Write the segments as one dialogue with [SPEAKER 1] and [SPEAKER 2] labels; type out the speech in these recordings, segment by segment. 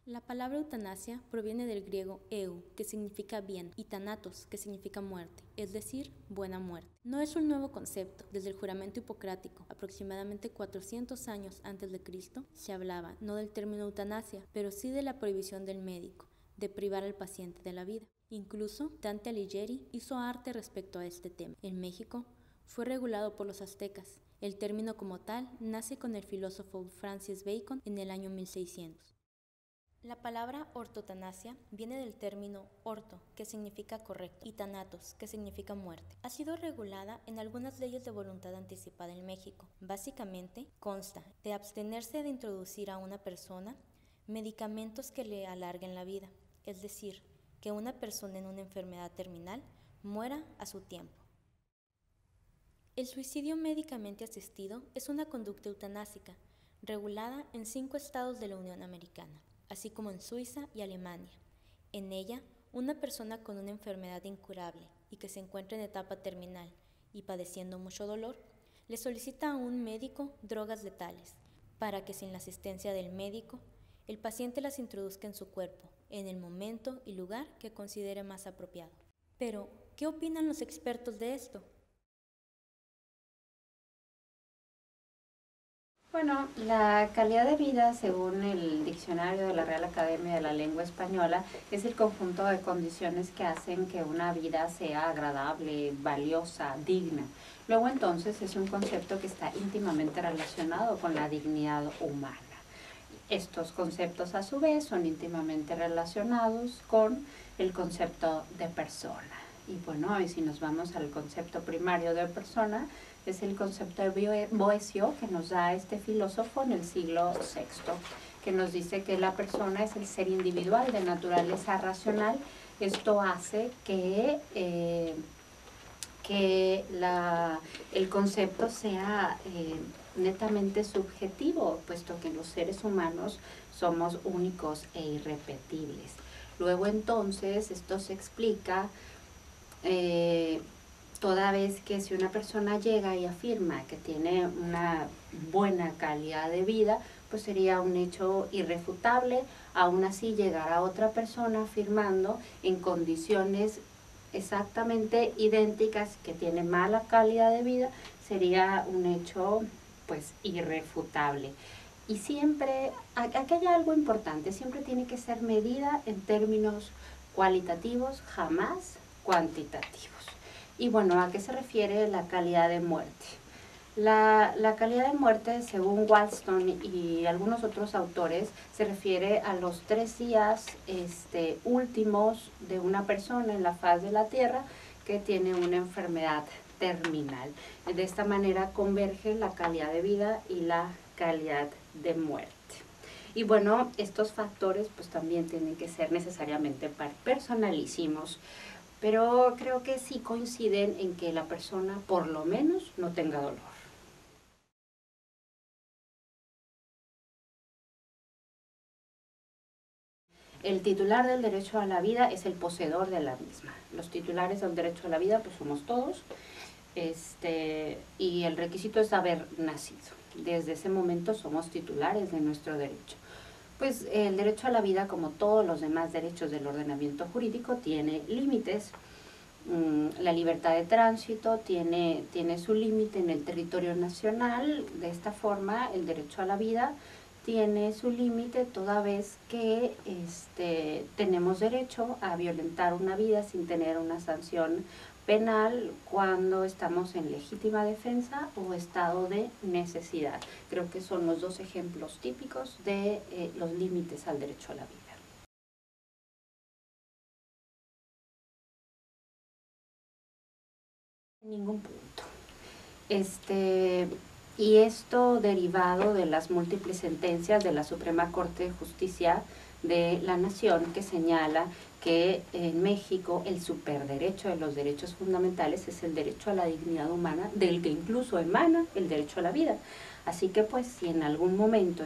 [SPEAKER 1] La palabra eutanasia proviene del griego eu, que significa bien, y thanatos, que significa muerte, es decir, buena muerte. No es un nuevo concepto. Desde el juramento hipocrático, aproximadamente 400 años antes de Cristo, se hablaba no del término eutanasia, pero sí de la prohibición del médico, de privar al paciente de la vida. Incluso Dante Alighieri hizo arte respecto a este tema. En México fue regulado por los aztecas. El término como tal nace con el filósofo Francis Bacon en el año 1600. La palabra ortotanasia viene del término orto, que significa correcto, y thanatos, que significa muerte. Ha sido regulada en algunas leyes de voluntad anticipada en México. Básicamente, consta de abstenerse de introducir a una persona medicamentos que le alarguen la vida, es decir, que una persona en una enfermedad terminal muera a su tiempo. El suicidio médicamente asistido es una conducta eutanásica, regulada en 5 estados de la Unión Americana, así como en Suiza y Alemania. En ella, una persona con una enfermedad incurable y que se encuentra en etapa terminal y padeciendo mucho dolor, le solicita a un médico drogas letales para que sin la asistencia del médico, el paciente las introduzca en su cuerpo, en el momento y lugar que considere más apropiado. Pero, ¿qué opinan los expertos de esto?
[SPEAKER 2] Bueno, la calidad de vida, según el diccionario de la Real Academia de la Lengua Española, es el conjunto de condiciones que hacen que una vida sea agradable, valiosa, digna. Luego entonces es un concepto que está íntimamente relacionado con la dignidad humana. Estos conceptos a su vez son íntimamente relacionados con el concepto de persona. Y bueno, y si nos vamos al concepto primario de persona, es el concepto de Boecio que nos da este filósofo en el siglo VI, que nos dice que la persona es el ser individual de naturaleza racional. Esto hace que el concepto sea netamente subjetivo, puesto que los seres humanos somos únicos e irrepetibles. Luego entonces esto se explica toda vez que si una persona llega y afirma que tiene una buena calidad de vida, pues sería un hecho irrefutable. Aún así, llegar a otra persona afirmando en condiciones exactamente idénticas que tiene mala calidad de vida, sería un hecho pues irrefutable. Y siempre, aquí hay algo importante, siempre tiene que ser medida en términos cualitativos, jamás cuantitativos. Y bueno, ¿a qué se refiere la calidad de muerte? La calidad de muerte, según Walston y algunos otros autores, se refiere a los 3 días últimos de una persona en la faz de la Tierra que tiene una enfermedad terminal. De esta manera converge la calidad de vida y la calidad de muerte. Y bueno, estos factores pues también tienen que ser necesariamente personalísimos, pero creo que sí coinciden en que la persona por lo menos no tenga dolor. El titular del derecho a la vida es el poseedor de la misma. Los titulares del derecho a la vida pues somos todos, y el requisito es haber nacido. Desde ese momento somos titulares de nuestro derecho. Pues el derecho a la vida, como todos los demás derechos del ordenamiento jurídico, tiene límites. La libertad de tránsito tiene su límite en el territorio nacional. De esta forma, el derecho a la vida tiene su límite toda vez que tenemos derecho a violentar una vida sin tener una sanción penal cuando estamos en legítima defensa o estado de necesidad. Creo que son los 2 ejemplos típicos de los límites al derecho a la vida. En ningún punto. Y esto derivado de las múltiples sentencias de la Suprema Corte de Justicia de la Nación, que señala que en México el superderecho de los derechos fundamentales es el derecho a la dignidad humana, del que incluso emana el derecho a la vida. Así que pues si en algún momento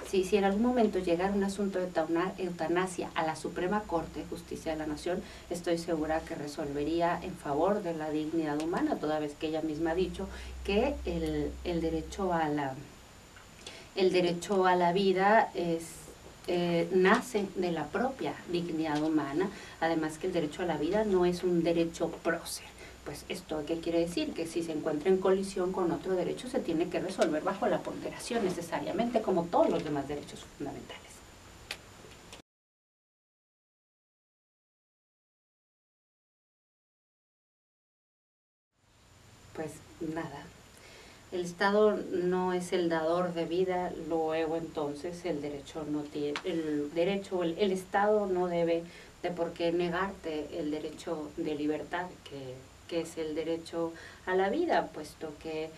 [SPEAKER 2] si en algún momento llegara un asunto de eutanasia a la Suprema Corte de Justicia de la Nación, estoy segura que resolvería en favor de la dignidad humana, toda vez que ella misma ha dicho que el derecho a la vida nace de la propia dignidad humana, además que el derecho a la vida no es un derecho prócer. Pues esto, ¿qué quiere decir? Que si se encuentra en colisión con otro derecho, se tiene que resolver bajo la ponderación necesariamente, como todos los demás derechos fundamentales. Pues nada, el Estado no es el dador de vida, luego entonces el derecho no tiene, el Estado no debe de por qué negarte el derecho de libertad, que es el derecho a la vida, puesto que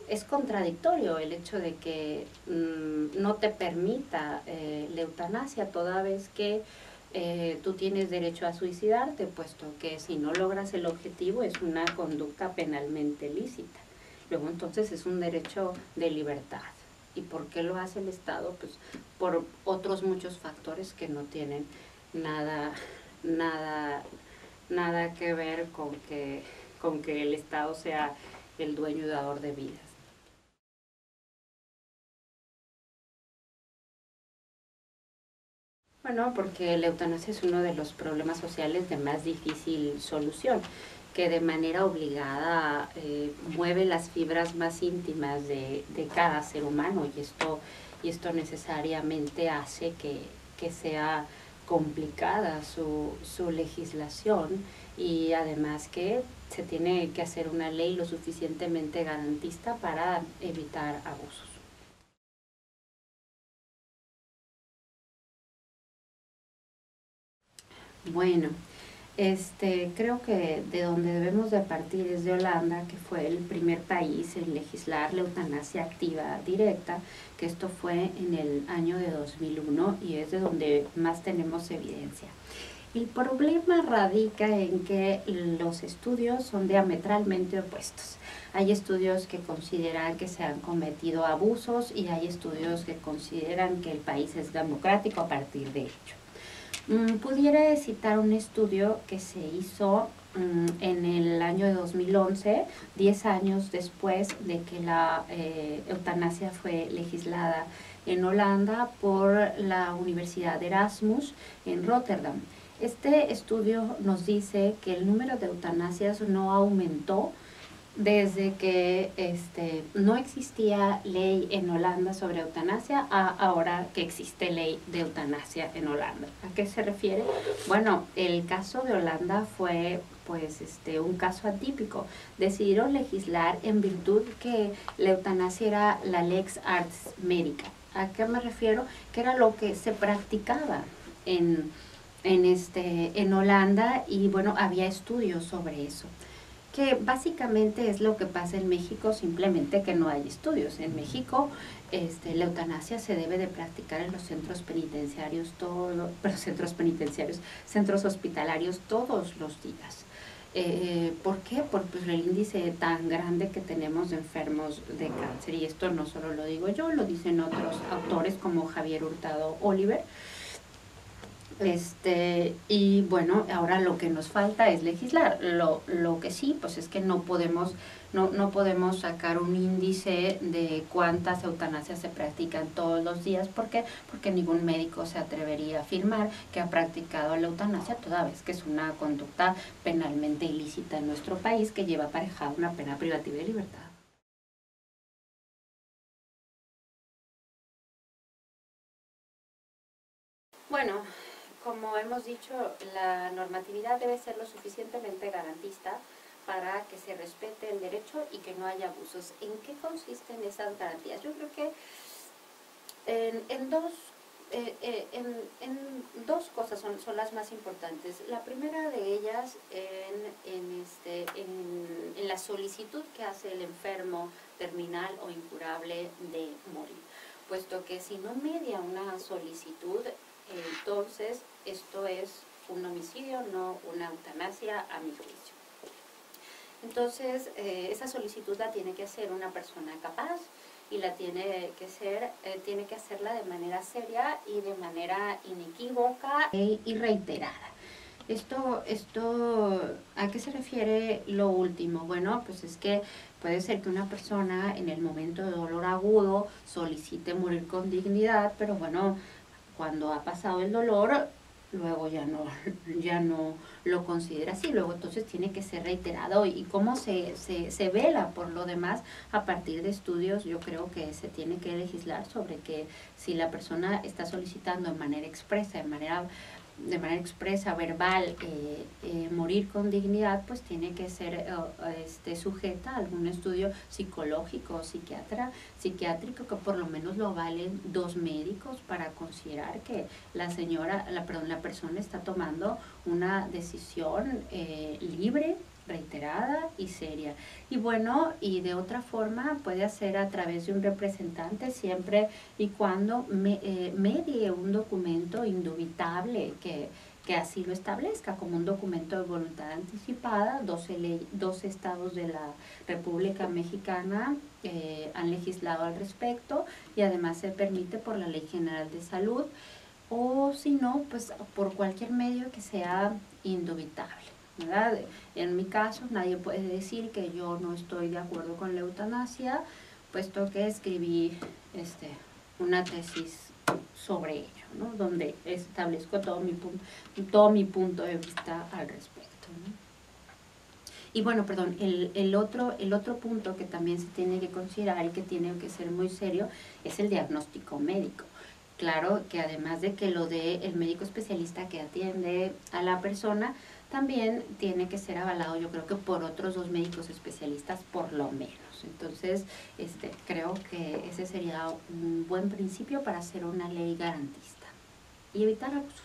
[SPEAKER 2] es contradictorio el hecho de que no te permita la eutanasia toda vez que tú tienes derecho a suicidarte, puesto que si no logras el objetivo es una conducta penalmente lícita. Luego entonces es un derecho de libertad. ¿Y por qué lo hace el Estado? Pues por otros muchos factores que no tienen nada, nada, nada que ver con que el Estado sea el dueño y dador de vidas. Bueno, porque la eutanasia es uno de los problemas sociales de más difícil solución, que de manera obligada mueve las fibras más íntimas de cada ser humano, y esto necesariamente hace que sea complicada su legislación, y además que se tiene que hacer una ley lo suficientemente garantista para evitar abusos. Bueno, creo que de donde debemos de partir es de Holanda, que fue el primer país en legislar la eutanasia activa directa, que esto fue en el año de 2001 y es de donde más tenemos evidencia. El problema radica en que los estudios son diametralmente opuestos. Hay estudios que consideran que se han cometido abusos y hay estudios que consideran que el país es democrático a partir de ello. Pudiera citar un estudio que se hizo en el año de 2011, 10 años después de que la eutanasia fue legislada en Holanda por la Universidad de Erasmus en Rotterdam. Este estudio nos dice que el número de eutanasias no aumentó desde que no existía ley en Holanda sobre eutanasia a ahora que existe ley de eutanasia en Holanda. ¿A qué se refiere? Bueno, el caso de Holanda fue pues un caso atípico. Decidieron legislar en virtud que la eutanasia era la lex arts medica. ¿A qué me refiero? Que era lo que se practicaba en Holanda, y bueno, había estudios sobre eso, que básicamente es lo que pasa en México, simplemente que no hay estudios. En México la eutanasia se debe de practicar en los centros penitenciarios, centros hospitalarios todos los días. ¿Por qué? Por pues, el índice tan grande que tenemos de enfermos de cáncer, y esto no solo lo digo yo, lo dicen otros autores como Javier Hurtado Oliver. Y bueno, ahora lo que nos falta es legislar. Lo que sí, pues es que no podemos sacar un índice de cuántas eutanasias se practican todos los días. ¿Por qué? Porque ningún médico se atrevería a afirmar que ha practicado la eutanasia, toda vez que es una conducta penalmente ilícita en nuestro país, que lleva aparejada una pena privativa de libertad. Bueno, como hemos dicho, la normatividad debe ser lo suficientemente garantista para que se respete el derecho y que no haya abusos. ¿En qué consisten esas garantías? Yo creo que en dos cosas son las más importantes. La primera de ellas en la solicitud que hace el enfermo terminal o incurable de morir, puesto que si no media una solicitud, entonces esto es un homicidio, no una eutanasia, a mi juicio. Entonces, esa solicitud la tiene que hacer una persona capaz y la tiene que hacerla de manera seria y de manera inequívoca y reiterada. ¿A qué se refiere lo último? Bueno, pues es que puede ser que una persona en el momento de dolor agudo solicite morir con dignidad, pero bueno, cuando ha pasado el dolor, luego ya no lo considera así, luego entonces tiene que ser reiterado. ¿Y cómo se vela por lo demás? A partir de estudios, yo creo que se tiene que legislar sobre que si la persona está solicitando de manera expresa, verbal, morir con dignidad, pues tiene que ser sujeta a algún estudio psicológico o psiquiátrico, que por lo menos lo valen 2 médicos para considerar que la persona está tomando una decisión libre, reiterada y seria. Y bueno, y de otra forma puede hacer a través de un representante, siempre y cuando medie un documento indubitable que así lo establezca, como un documento de voluntad anticipada. 12 estados de la República Mexicana han legislado al respecto, y además se permite por la Ley General de Salud, o si no, pues por cualquier medio que sea indubitable, ¿verdad? En mi caso, nadie puede decir que yo no estoy de acuerdo con la eutanasia, puesto que escribí una tesis sobre ello, ¿no? Donde establezco todo mi punto de vista al respecto, ¿no? Y bueno, perdón, el otro punto que también se tiene que considerar y que tiene que ser muy serio es el diagnóstico médico. Claro que además de que lo dé el médico especialista que atiende a la persona, también tiene que ser avalado, yo creo que por otros 2 médicos especialistas por lo menos. Entonces, creo que ese sería un buen principio para hacer una ley garantista y evitar abusos.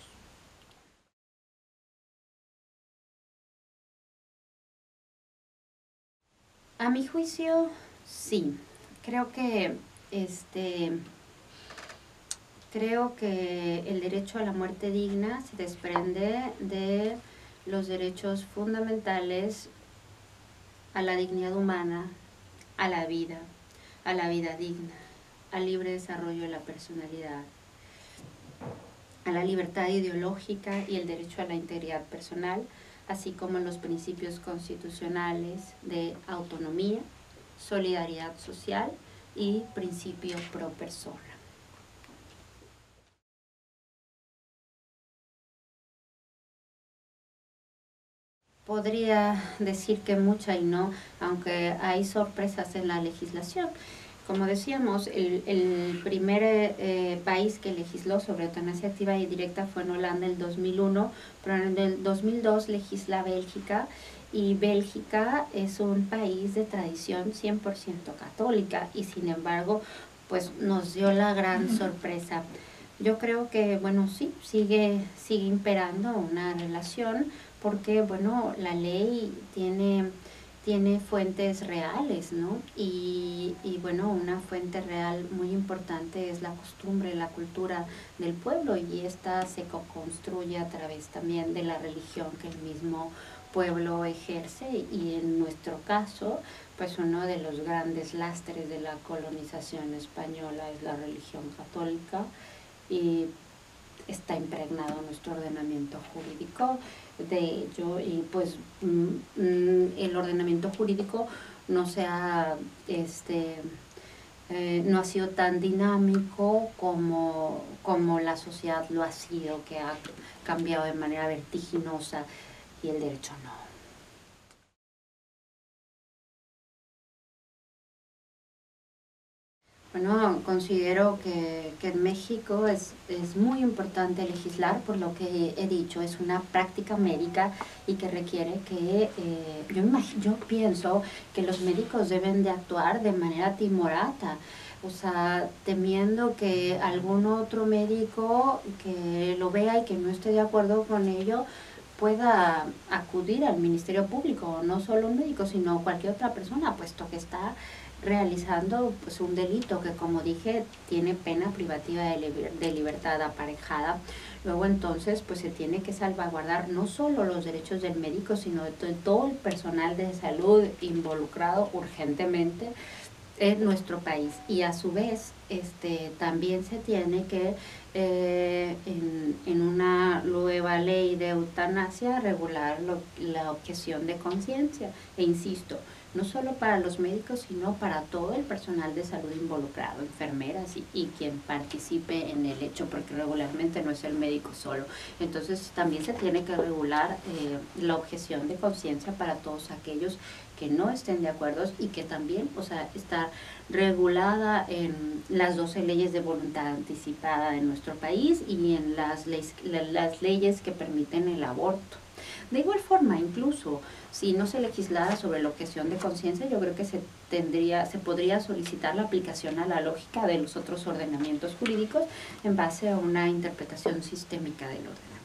[SPEAKER 2] A mi juicio, sí. Creo que el derecho a la muerte digna se desprende de los derechos fundamentales a la dignidad humana, a la vida digna, al libre desarrollo de la personalidad, a la libertad ideológica y el derecho a la integridad personal, así como los principios constitucionales de autonomía, solidaridad social y principio pro persona. Podría decir que mucha y no, aunque hay sorpresas en la legislación. Como decíamos, el primer país que legisló sobre eutanasia activa y directa fue en Holanda en el 2001, pero en el 2002 legisla Bélgica, y Bélgica es un país de tradición 100% católica, y sin embargo, pues nos dio la gran sorpresa. Yo creo que, bueno, sí, sigue imperando una relación, porque, bueno, la ley tiene fuentes reales, ¿no? Y bueno, una fuente real muy importante es la costumbre, la cultura del pueblo, y esta se construye a través también de la religión que el mismo pueblo ejerce. Y en nuestro caso, pues uno de los grandes lastres de la colonización española es la religión católica, y está impregnado nuestro ordenamiento jurídico de ello. Y pues el ordenamiento jurídico no no ha sido tan dinámico como la sociedad lo ha sido, que ha cambiado de manera vertiginosa, y el derecho no. Bueno, considero que en México es muy importante legislar, por lo que he dicho, es una práctica médica y que requiere que, yo pienso que los médicos deben de actuar de manera timorata, o sea, temiendo que algún otro médico que lo vea y que no esté de acuerdo con ello pueda acudir al Ministerio Público, no solo un médico, sino cualquier otra persona, puesto que está realizando pues un delito que, como dije, tiene pena privativa de libertad aparejada. Luego entonces pues se tiene que salvaguardar no solo los derechos del médico, sino de todo el personal de salud involucrado urgentemente en nuestro país. Y a su vez también se tiene que en una nueva ley de eutanasia regular la objeción de conciencia. E insisto, no solo para los médicos, sino para todo el personal de salud involucrado, enfermeras y quien participe en el hecho, porque regularmente no es el médico solo. Entonces también se tiene que regular la objeción de conciencia para todos aquellos que no estén de acuerdo, y que también, o sea, está regulada en las 12 leyes de voluntad anticipada de nuestro país y en las leyes que permiten el aborto. De igual forma, incluso si no se legislara sobre la objeción de conciencia, yo creo que se podría solicitar la aplicación a la lógica de los otros ordenamientos jurídicos en base a una interpretación sistémica del ordenamiento.